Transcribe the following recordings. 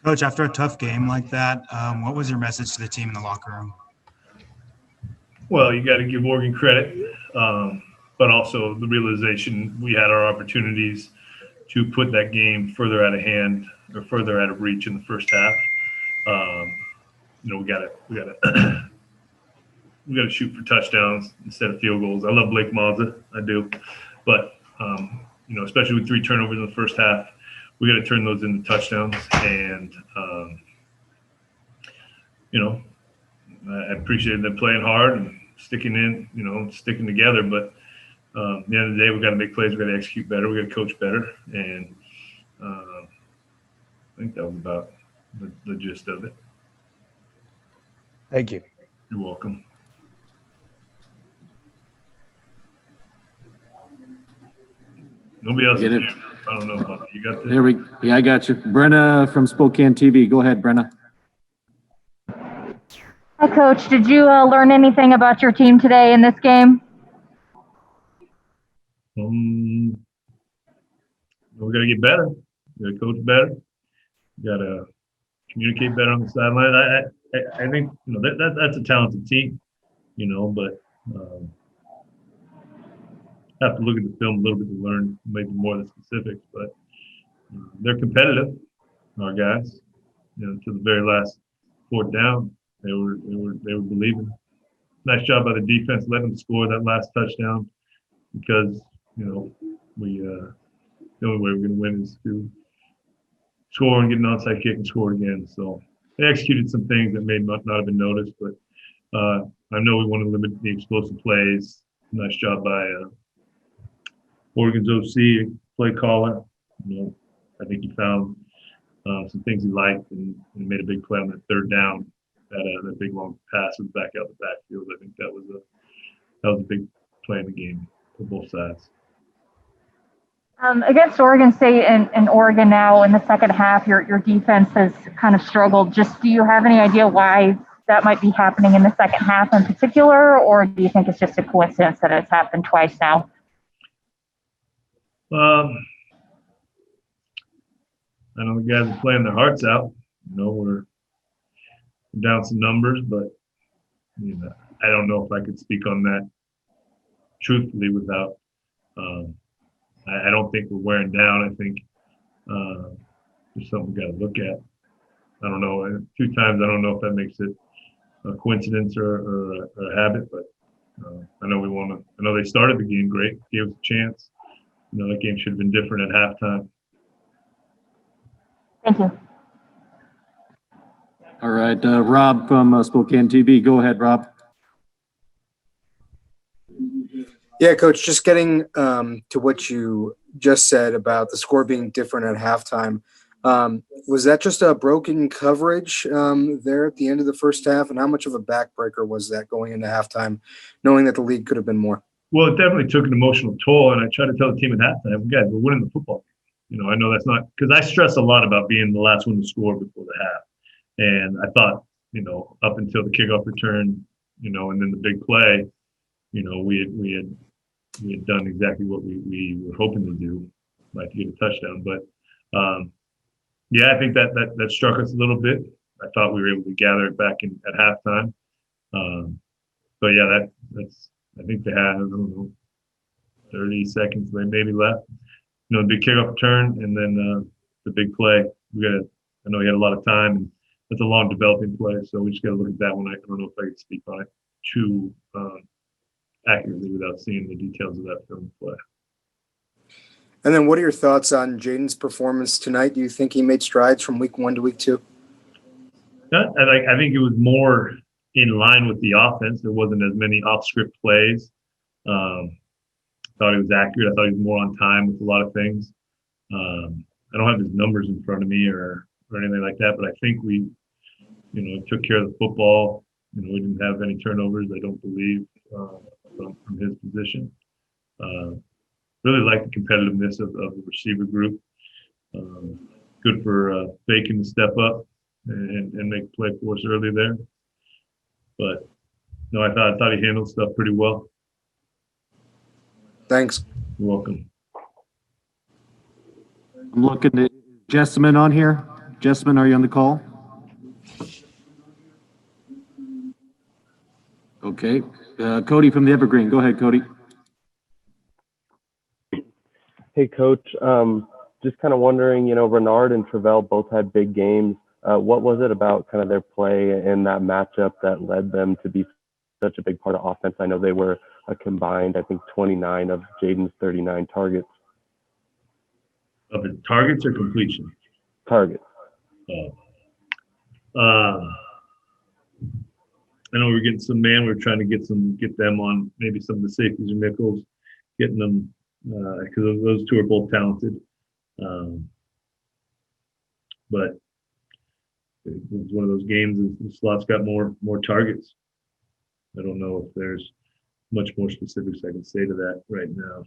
Coach, after a tough game like that, what was your message to the team in the locker room? Well, you got to give Oregon credit, but also the realization we had our opportunities to put that game further out of hand or further out of reach in the first half. We got to we got to shoot for touchdowns instead of field goals. I love Blake Mazza, I do, but especially with 3 turnovers in the first half, we got to turn those into touchdowns. And I appreciated them playing hard and sticking together. But at the end of the day, we got to make plays. We got to execute better. We got to coach better. And I think that was about the gist of it. Thank you. You're welcome. Nobody else is here. I don't know about it. You got this? I got you. Brenna from Spokane TV. Go ahead, Brenna. Hi, Coach. Did you learn anything about your team today in this game? We got to get better. We got to coach better. We got to communicate better on the sideline. I think that's a talented team, but have to look at the film a little bit to learn maybe more of the specifics. But they're competitive, our guys. To the very last 4th down, they were believing. Nice job by the defense, letting them score that last touchdown, because the only way we're going to win is to score and get an onside kick and score again. So they executed some things that may not have been noticed, but I know we want to limit the explosive plays. Nice job by Oregon's OC, play caller. I think he found some things he liked and made a big play on that 3rd down. That big long pass was back out the backfield. I think that was a big play in the game for both sides. Against Oregon State and Oregon now in the second half, your defense has kind of struggled. Just do you have any idea why that might be happening in the second half in particular, or do you think it's just a coincidence that it's happened twice now? I know the guys are playing their hearts out. We're down some numbers, but I don't know if I could speak on that truthfully without. I don't think we're wearing down. I think there's something we got to look at. I don't know. 2 times, I don't know if that makes it a coincidence or a habit, but I know we want to. I know they started the game great, gave us a chance. That game should have been different at halftime. Thank you. All right, Rob from Spokane TV. Go ahead, Rob. Yeah, Coach, just getting to what you just said about the score being different at halftime. Was that just a broken coverage there at the end of the first half? And how much of a backbreaker was that going into halftime, knowing that the lead could have been more? Well, it definitely took an emotional toll, and I try to tell the team at halftime, guys, we're winning the football game. I know that's not – because I stress a lot about being the last one to score before the half. And I thought, up until the kickoff return, and then the big play, we had done exactly what we were hoping to do, like to get a touchdown. But, I think that struck us a little bit. I thought we were able to gather it back at halftime. But, yeah, that's – I think they had, 30 seconds maybe left. The big kickoff return and then the big play. I know he had a lot of time, and it's a long developing play, so we just got to look at that one. I don't know if I can speak on it too accurately without seeing the details of that film play. And then what are your thoughts on Jaden's performance tonight? Do you think he made strides from week 1 to week 2? I think it was more in line with the offense. There wasn't as many off-script plays. I thought he was accurate. I thought he was more on time with a lot of things. I don't have his numbers in front of me or anything like that, but I think we, took care of the football. We didn't have any turnovers, I don't believe, from his position. Really like the competitiveness of the receiver group. Good for Bacon to step up and make a play for us early there. But no, I thought he handled stuff pretty well. Thanks. You're welcome. I'm looking at Jessamine on here. Jessman, are you on the call? Okay. Cody from the Evergreen. Go ahead, Cody. Hey, Coach. Just kind of wondering, Renard and Travell both had big games. What was it about kind of their play in that matchup that led them to be such a big part of offense? I know they were a combined, I think, 29 of Jaden's 39 targets. Of his targets or completion? Targets. I know we're getting some man. We're trying to get them on maybe some of the safeties or nickels, getting them because those two are both talented. But it was one of those games. The slot's got more targets. I don't know if there's much more specifics I can say to that right now.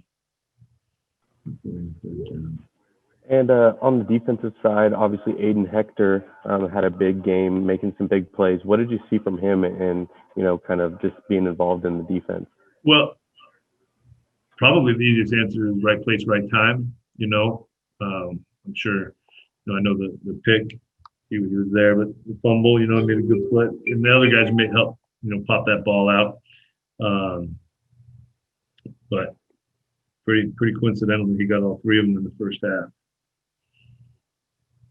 And on the defensive side, obviously Aiden Hector had a big game, making some big plays. What did you see from him and, kind of just being involved in the defense? Well, probably the easiest answer is right place, right time. I'm sure, I know the pick, he was there, but the fumble, made a good play. And the other guys may help, pop that ball out. But pretty coincidentally, he got all three of them in the first half.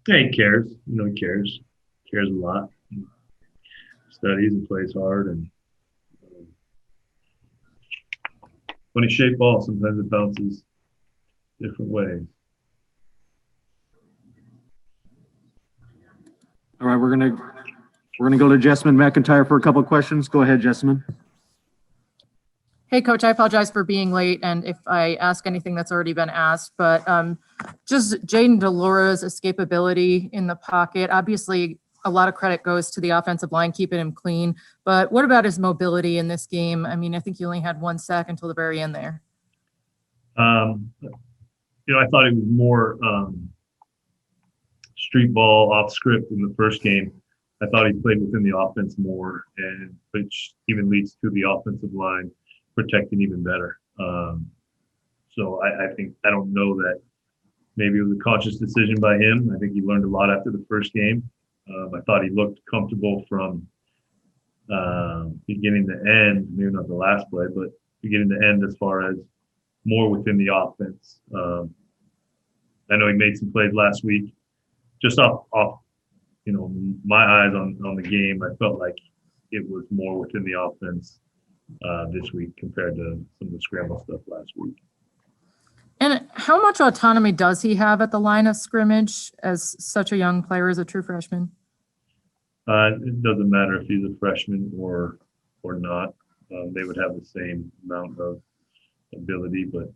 Yeah, he cares. He cares. Cares a lot. He studies and plays hard. And funny shaped ball. Sometimes it bounces different ways. All right, we're gonna go to Jessman McIntyre for a couple of questions. Go ahead, Jessman. Hey, Coach, I apologize for being late and if I ask anything that's already been asked, but just Jaden Delora's escapability in the pocket. Obviously, a lot of credit goes to the offensive line, keeping him clean. But what about his mobility in this game? I mean, I think he only had one sack until the very end there. I thought it was more street ball off script in the first game. I thought he played within the offense more, and which even leads to the offensive line protecting even better. So I don't know that maybe it was a conscious decision by him. I think he learned a lot after the first game. I thought he looked comfortable from beginning to end, maybe not the last play, but beginning to end as far as more within the offense. I know he made some plays last week. Just off my eyes on the game, I felt like it was more within the offense this week compared to some of the scramble stuff last week. And how much autonomy does he have at the line of scrimmage as such a young player, as a true freshman? It doesn't matter if he's a freshman or not. They would have the same amount of ability, but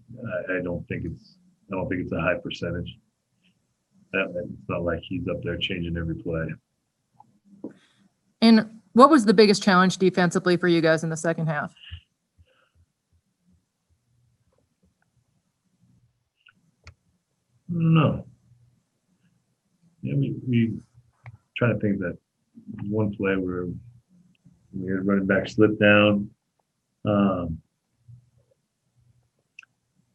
I don't think it's a high percentage. It's not like he's up there changing every play. And what was the biggest challenge defensively for you guys in the second half? I don't know. Yeah, we try to think that one play where we had running back slip down.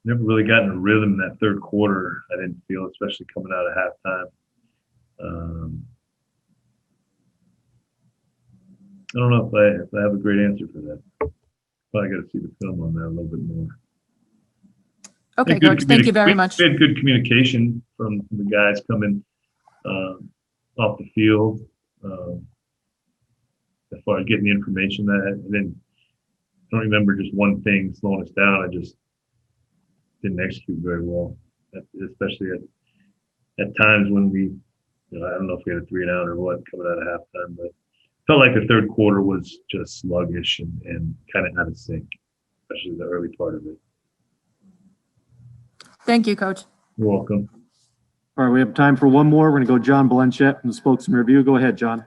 Never really got in a rhythm in that third quarter. I didn't feel, especially coming out of halftime. I don't know if I have a great answer for that. Probably got to see the film on that a little bit more. Okay, Coach, thank you very much. We had good communication from the guys coming off the field as far as getting the information. I don't remember just one thing slowing us down. I just didn't execute very well, especially at times when we, I don't know if we had a 3 and out or what coming out of halftime, but felt like the third quarter was just sluggish and kind of out of sync, especially the early part of it. Thank you, Coach. You're welcome. All right, we have time for one more. We're going to go John Blanchette from the Spokesman Review. Go ahead, John.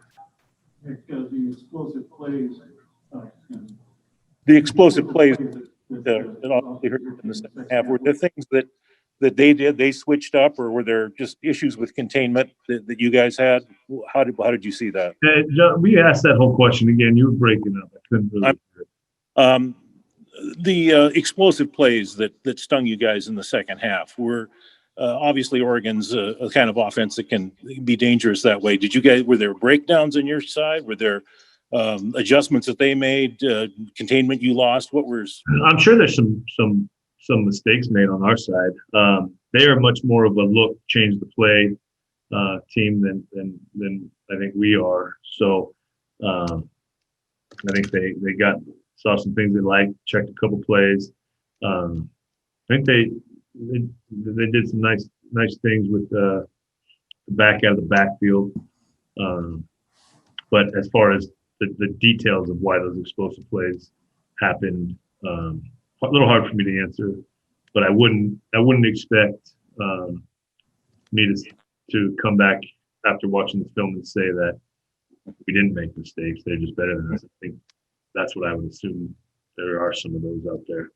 Because the explosive plays that obviously hurt in the second half, were there things that they did, they switched up, or were there just issues with containment that you guys had? How did you see that? John, we asked that whole question again. You were breaking up. I couldn't really hear it. The explosive plays that stung you guys in the second half, were obviously Oregon's a kind of offense that can be dangerous that way. Were there breakdowns on your side? Were there adjustments that they made, containment you lost? I'm sure there's some mistakes made on our side. They are much more of a look, change the play team than I think we are. So I think they saw some things they liked, checked a couple plays. I think they did some nice things with the back out of the backfield. But as far as the details of why those explosive plays happened, a little hard for me to answer. But I wouldn't expect me to come back after watching the film and say that we didn't make mistakes. They're just better than us. I think that's what I would assume. There are some of those out there.